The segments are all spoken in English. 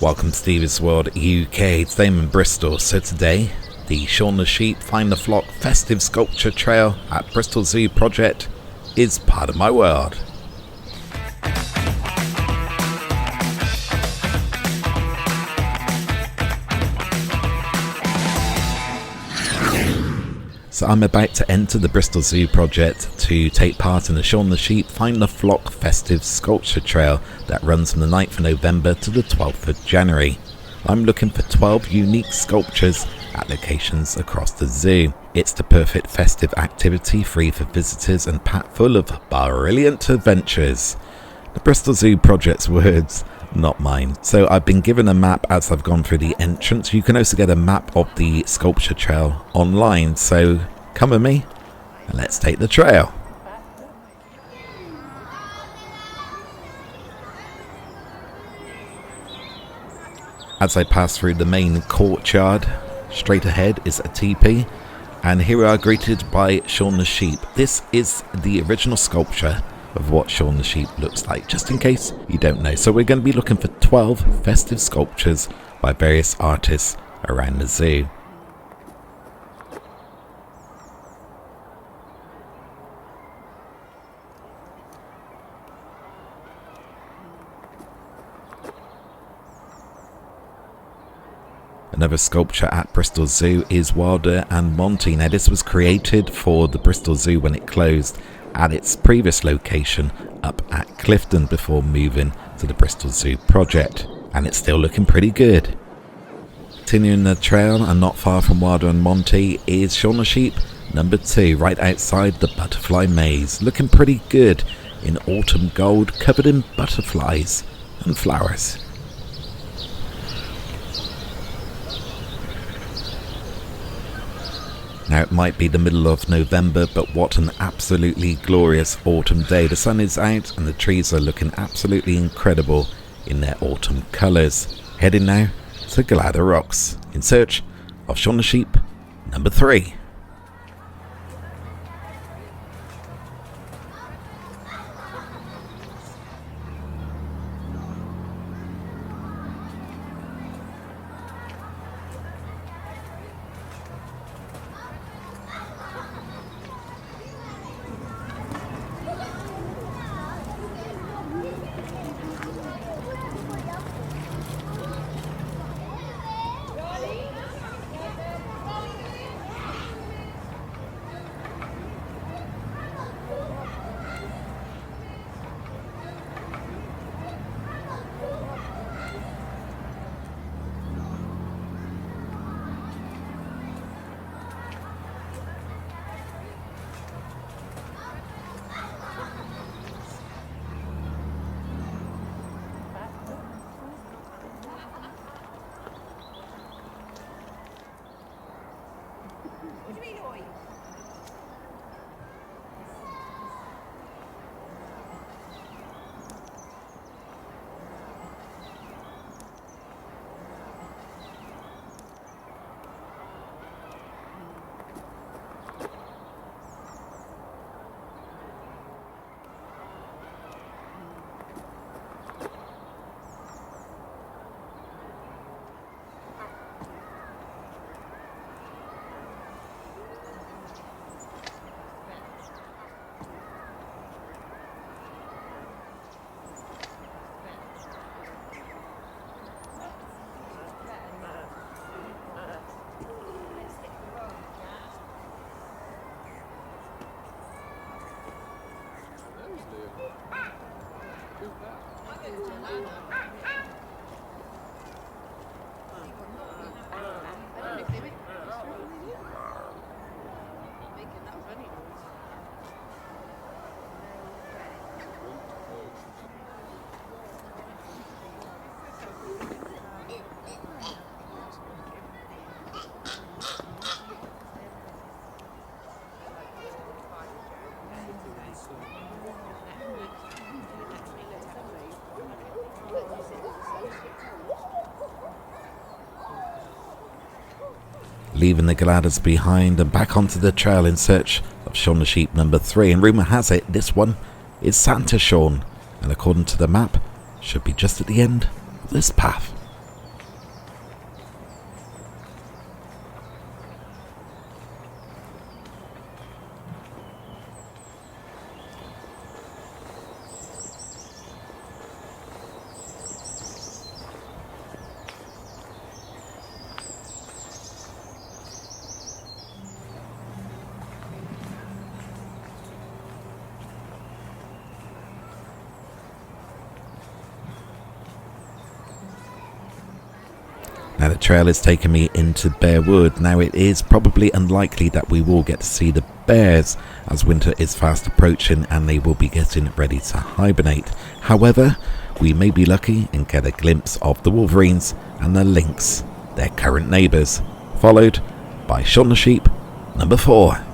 Welcome to Steve's World UK. Today I'm in Bristol. So today, the Shaun the Sheep Find the Flock Festive Sculpture Trail at Bristol Zoo Project is part of my world. So I'm about to enter the Bristol Zoo Project to take part in the Shaun the Sheep Find the Flock Festive Sculpture Trail that runs from the 9th of November to the 12th of January. I'm looking for 12 unique sculptures at locations across the zoo. It's the perfect festive activity, free for visitors and packed full of Baa-Rilliant adventures. The Bristol Zoo Project's words, not mine. So I've been given a map as I've gone through the entrance. You can also get a map of the sculpture trail online, so come with me and let's take the trail. As I pass through the main courtyard, straight ahead is a teepee, and here we are greeted by Shaun the Sheep. This is the original sculpture of what Shaun the Sheep looks like, just in case you don't know. So we're going to be looking for 12 festive sculptures by various artists around the zoo. Another sculpture at Bristol Zoo is Wilder and Monty. Now this was created for the Bristol Zoo when it closed at its previous location up at Clifton before moving to the Bristol Zoo Project, and it's still looking pretty good. Continuing the trail and not far from Wilder and Monty is Shaun the Sheep number 2, right outside the butterfly maze, looking pretty good in autumn gold covered in butterflies and flowers. Now it might be the middle of November, but what an absolutely glorious autumn day. The sun is out and the trees are looking absolutely incredible in their autumn colours. Heading now to Gladder Rocks in search of Shaun the Sheep number 3. Leaving the Gladders behind and back onto the trail in search of Shaun the Sheep number 3, and rumour has it this one is Santa Shaun, and according to the map should be just at the end of this path. Now the trail is taking me into Bear Wood. Now it is probably unlikely that we will get to see the bears as winter is fast approaching and they will be getting ready to hibernate. However, we may be lucky and get a glimpse of the wolverines and the lynx, their current neighbours, followed by Shaun the Sheep, number 4.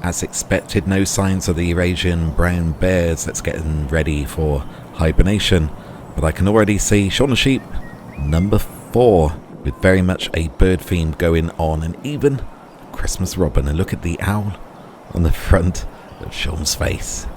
As expected, no signs of the Eurasian brown bears that's getting ready for hibernation, but I can already see Shaun the Sheep, number 4, with very much a bird theme going on, and even a Christmas robin. And look at the owl on the front of Shaun's face.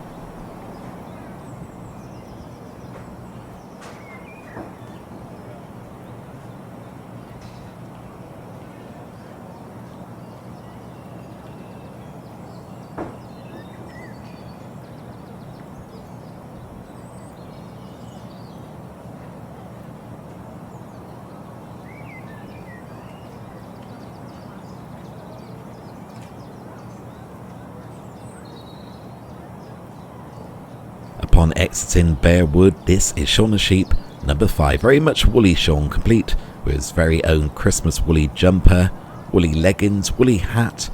Upon exiting Bear Wood, this is Shaun the Sheep, number 5. Very much woolly Shaun, complete with his very own Christmas woolly jumper, woolly leggings, woolly hat,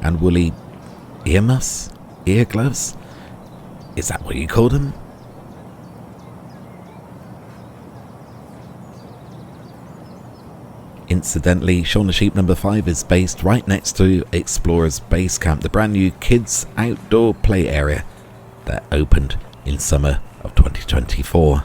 and woolly ear gloves. Is that what you call them? Incidentally, Shaun the Sheep number 5 is based right next to Explorers Base Camp, the brand new kids outdoor play area that opened in summer of 2024.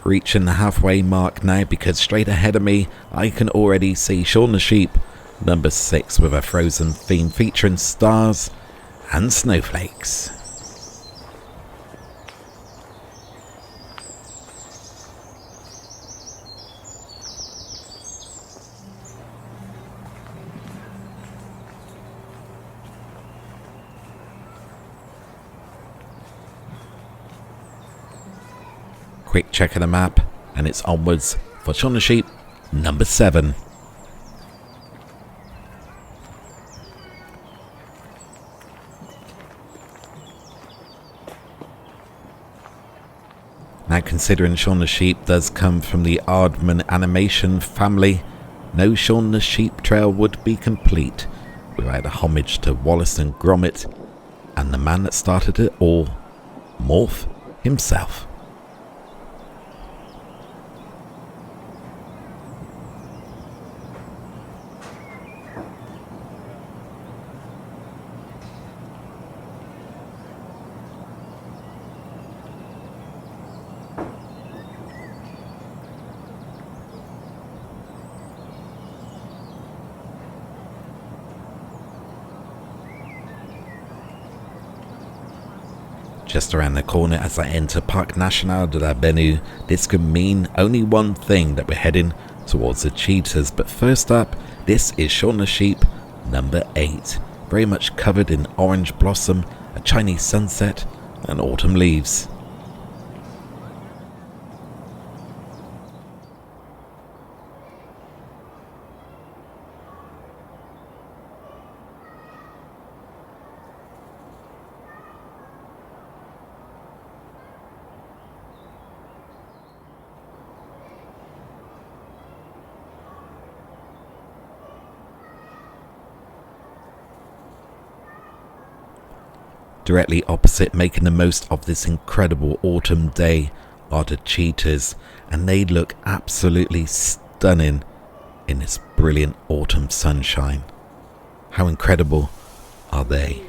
Reaching the halfway mark now, because straight ahead of me I can already see Shaun the Sheep, number 6, with a Frozen theme featuring stars and snowflakes. Quick check of the map, and it's onwards for Shaun the Sheep, number 7. Now, considering Shaun the Sheep does come from the Aardman animation family, no Shaun the Sheep trail would be complete without a homage to Wallace and Gromit and the man that started it all, Morph himself. Just around the corner as I enter Parc National de la Benue, this could mean only one thing, that we're heading towards the cheetahs. But first up, this is Shaun the Sheep, number 8. Very much covered in orange blossom, a Chinese sunset and autumn leaves. Directly opposite, making the most of this incredible autumn day, are the cheetahs, and they look absolutely stunning in this brilliant autumn sunshine. How incredible are they?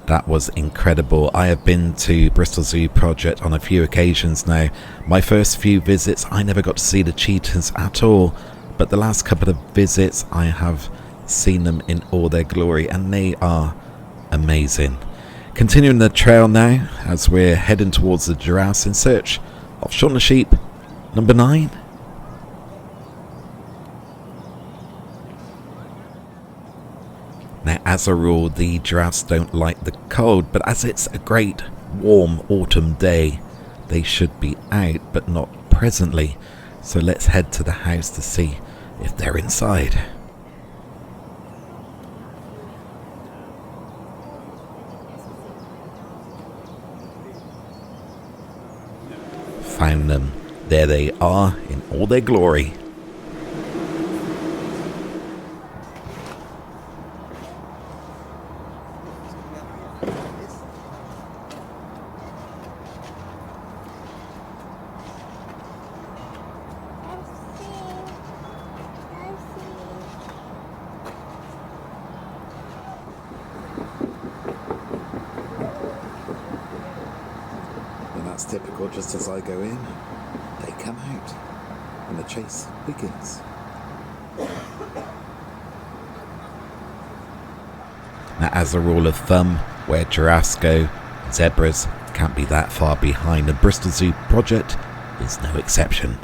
That was incredible. I have been to Bristol Zoo Project on a few occasions now. My first few visits, I never got to see the cheetahs at all, but the last couple of visits, I have seen them in all their glory, and they are amazing. Continuing the trail now, as we're heading towards the giraffes in search of Shaun the Sheep, number 9. Now, as a rule, the giraffes don't like the cold, but as it's a great warm autumn day, they should be out, but not presently. So let's head to the house to see if they're inside. Found them There they are in all their glory. And that's typical. Just as I go in, they come out and the chase begins. Now, as a rule of thumb, where giraffes go, zebras can't be that far behind, and Bristol Zoo Project is no exception.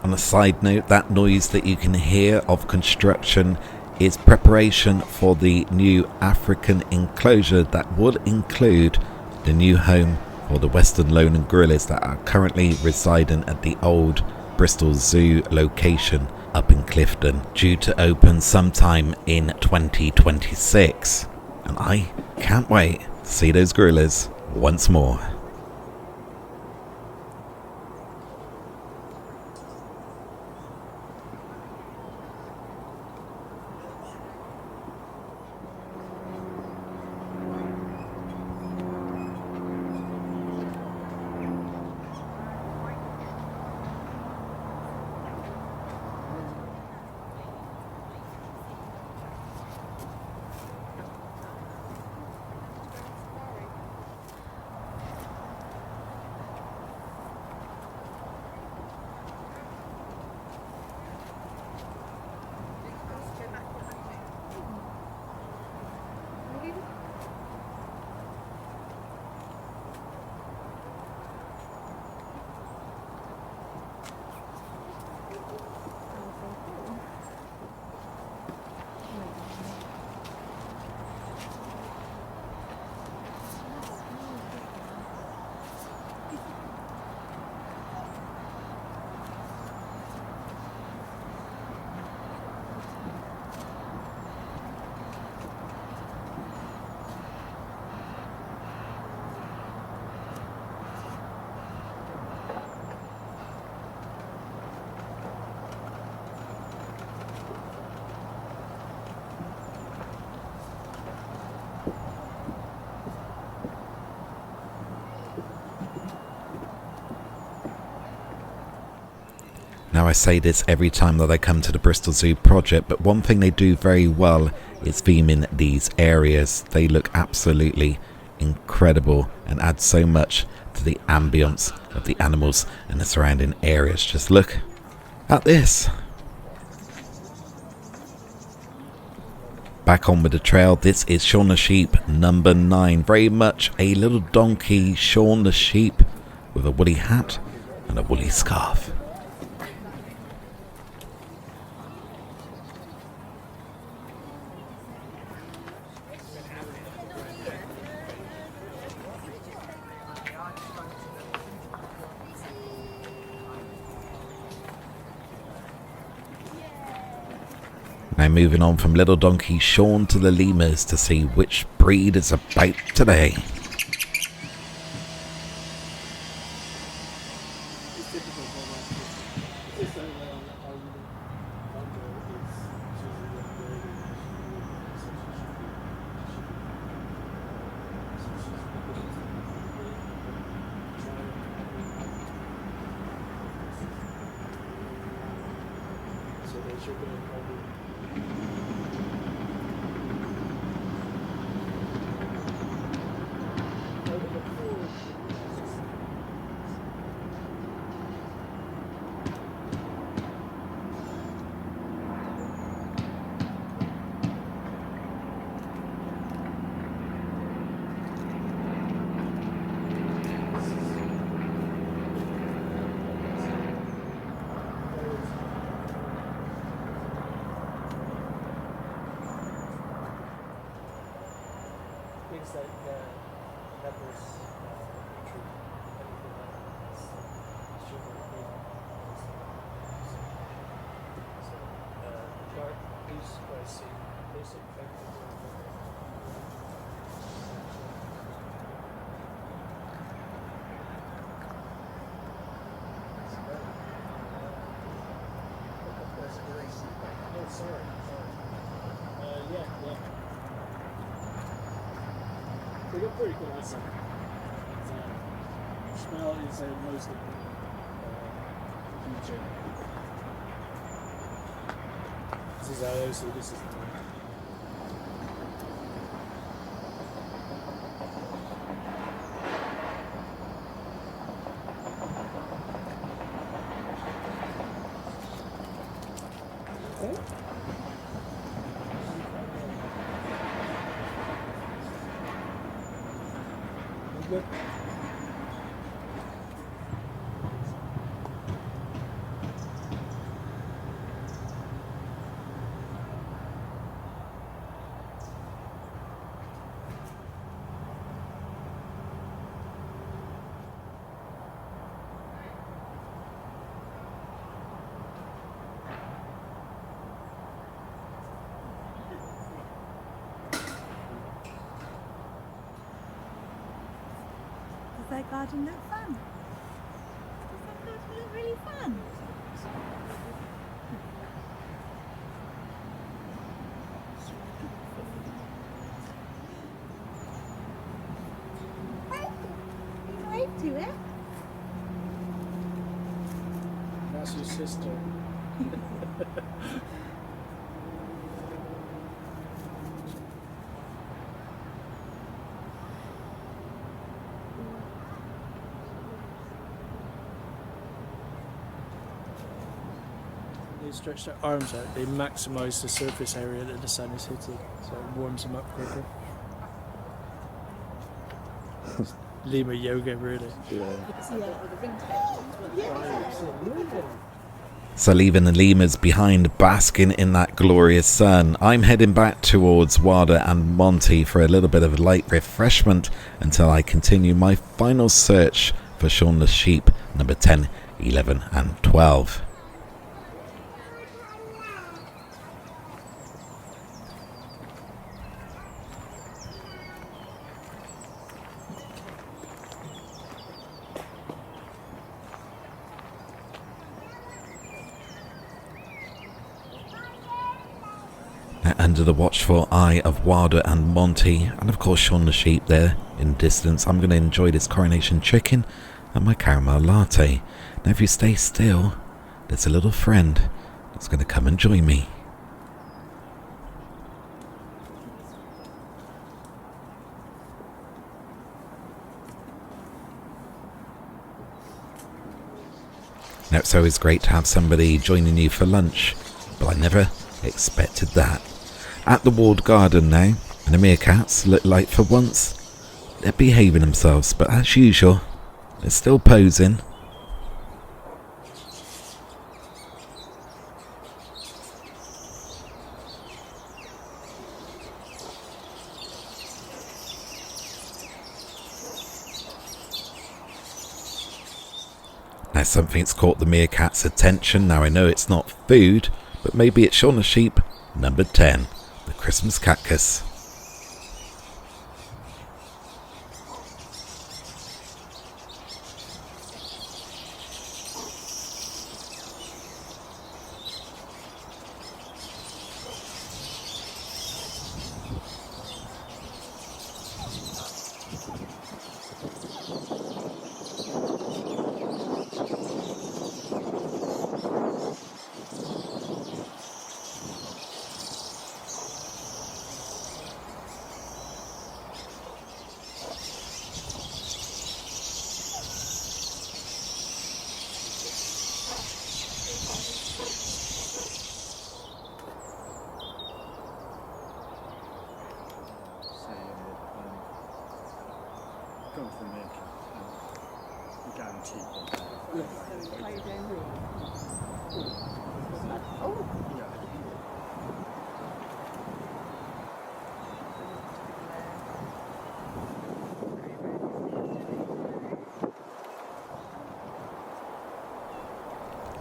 On a side note, that noise that you can hear of construction is preparation for the new African enclosure that will include the new home for the western lowland gorillas that are currently residing at the old Bristol Zoo location up in Clifton, due to open sometime in 2026. And I can't wait to see those gorillas once more. Now, I say this every time that I come to the Bristol Zoo Project, but one thing they do very well is theming these areas. They look absolutely incredible and add so much to the ambience of the animals and the surrounding areas. Just look at this. Back on with the trail. This is Shaun the Sheep number 9. Very much a little donkey Shaun the Sheep with a woolly hat and a woolly scarf. Now moving on from little donkey Shaun to the lemurs to see which breed is about today. Things like lepers, anything like that, sugar, so dark is what I see. Basic effective. Oh, sorry. Yeah. They got pretty cool eyesight. Smell is mostly huge. This is how so this is good. Does that garden look fun? Does that garden look really fun? You wave to it? That's your sister. They stretch their arms out, they maximise the surface area that the sun is hitting, so it warms them up quicker. Lemur yoga, really. So leaving the lemurs behind, basking in that glorious sun, I'm heading back towards Wada and Monty for a little bit of light refreshment until I continue my final search for Shaun the sheep, number 10, 11 and 12. Under the watchful eye of Wada and Monty, and of course Shaun the sheep there in distance, I'm going to enjoy this coronation chicken and my caramel latte. Now if you stay still, there's a little friend that's going to come and join me. Now it's always great to have somebody joining you for lunch, but I never expected that. At the walled garden now, and the meerkats look like for once they're behaving themselves, but as usual, they're still posing. Now something's caught the meerkat's attention. Now I know it's not food, but maybe it's Shaun the sheep Number 10. The Christmas Cactus.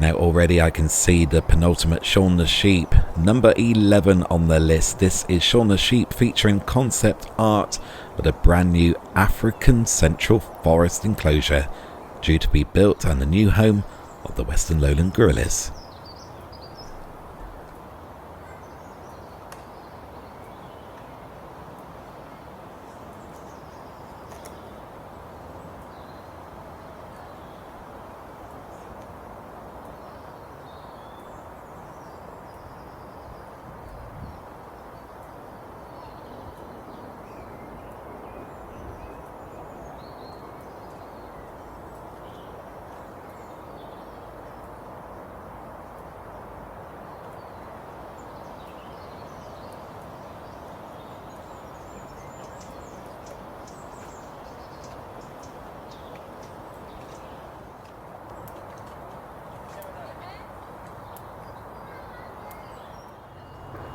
Now already I can see the penultimate Shaun the Sheep, number 11 on the list. This is Shaun the Sheep featuring concept art with a brand new African Central Forest enclosure due to be built on the new home of the Western Lowland Gorillas.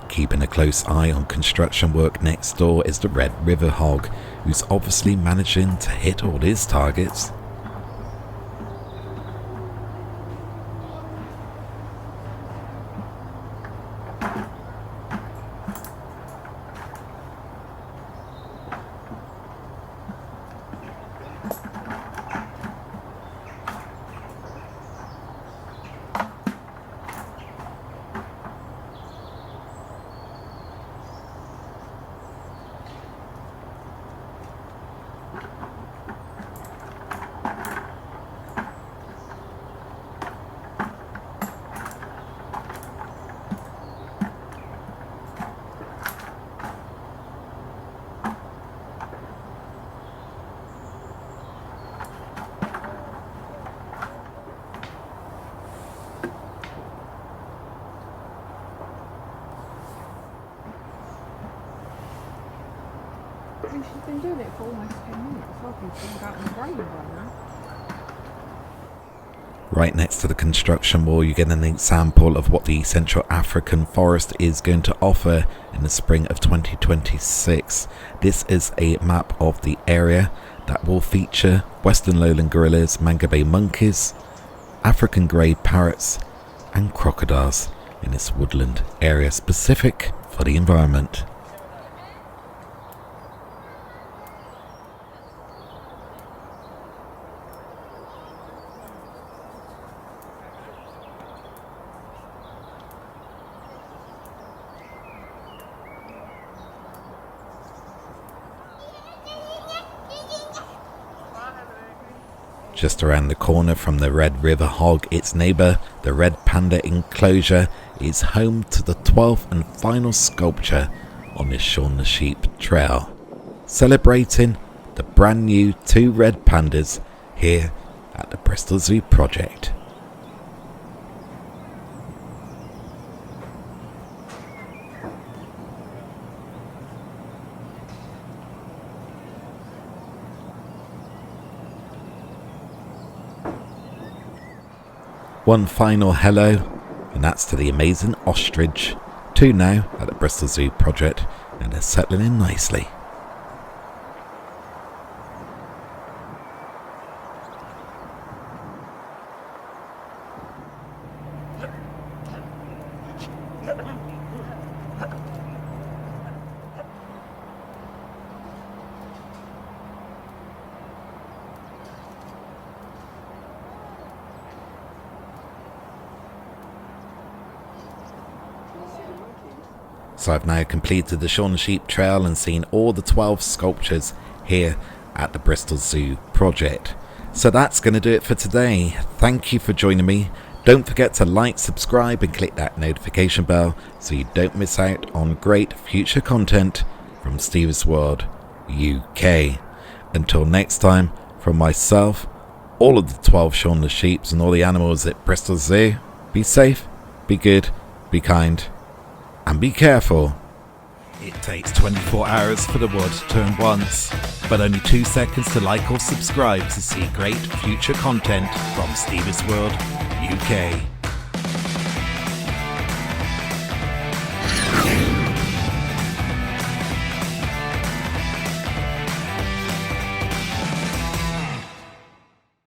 Keeping a close eye on construction work next door is the Red River Hog, who's obviously managing to hit all his targets. She's been doing it for almost 10 minutes. I think she's out in the rain by now. Right next to the construction wall, you get an example of what the Central African Forest is going to offer in the spring of 2026. This is a map of the area that will feature Western Lowland gorillas, Mangabey monkeys, African grey parrots and crocodiles in this woodland area specific for the environment. Just around the corner from the Red River Hog, its neighbour, the Red Panda enclosure, is home to the 12th and final sculpture on this Shaun the Sheep trail, celebrating the brand new 2 red pandas here at the Bristol Zoo Project. One final hello, and that's to the amazing ostrich. 2 now at the Bristol Zoo Project, and they're settling in nicely. So I've now completed the Shaun the Sheep trail and seen all the 12 sculptures here at the Bristol Zoo Project. So that's going to do it for today. Thank you for joining me. Don't forget to like, subscribe and click that notification bell so you don't miss out on great future content from Steve's World UK. Until next time, from myself, all of the 12 Shaun the Sheeps and all the animals at Bristol Zoo, be safe, be good, be kind, and be careful. It takes 24 hours for the world to turn once, but only 2 seconds to like or subscribe to see great future content from Steve's World UK.